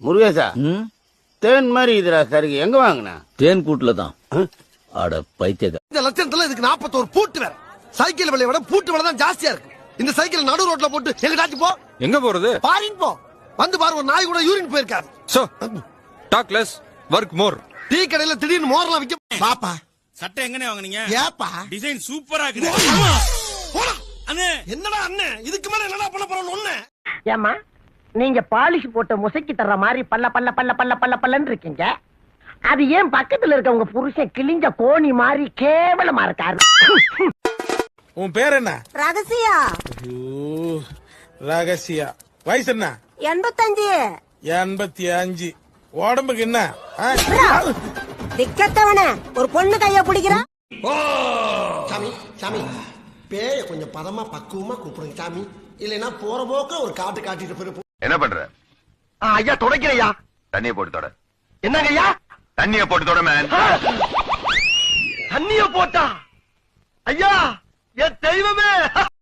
முருகேசா, தேன் மாதிரி இதுடா சருக்கு. எங்க வாங்கின? தேன் கூட்டுல தான். அட பைத்தியக்கா. இந்த லட்சத்துல இதுக்கு 41 பூட்டு வேற. சைக்கிள் விலையை விட பூட்டு விலை தான் ஜாஸ்தியா இருக்கு. இந்த சைக்கிள் நடு ரோட்ல போட்டு எங்கடாச்சும் போ. எங்க போறது? பாரின் போ. வந்து பாரு, ஒரு நாய் கூட யூரின் போயிருக்காரு. சோ டாக் லெஸ் வொர்க் மோர். டீ கடையில திடீர்னு மோர்லாம் விக்க. பாப்பா சட்டை எங்கனே வாங்குனீங்க? ஏப்பா டிசைன் சூப்பரா இருக்கு. அண்ணே என்னடா அண்ணே, இதுக்கு மேல என்னடா பண்ண போறோம் ஒண்ணு? ஏமா நீங்க பாலிஷ் போட்ட முசைக்கு தர்ற மாதிரி பல்ல பல்ல பல்ல பல்ல பல்ல பல்லன்னு இருக்கீங்க. அது ஏன் பக்கத்துல இருக்க உங்க புருஷன் கிழிஞ்ச கோணி மாதிரி கேவலமா இருக்காரு? உன் பேர் என்ன? ரகசியா. ரகசியா. வயசு என்ன? 85. 85. உடம்புக்கு என்ன? திக்கத்தவன ஒரு பொண்ணு கைய பிடிக்கிறா. சாமி சாமி, பேய கொஞ்சம் பதமா பக்குவமா கூப்பிடுங்க சாமி. இல்லைன்னா போற போக்க ஒரு காட்டு காட்டிட்டு போயிரு. என்ன பண்ற? ஐயா தொடக்கிறையா. தண்ணிய போட்டு தொட. என்னங்க ஐயா? தண்ணிய போட்டு தொட மேன். தண்ணிய போட்டா? ஐயா என் தெய்வமே.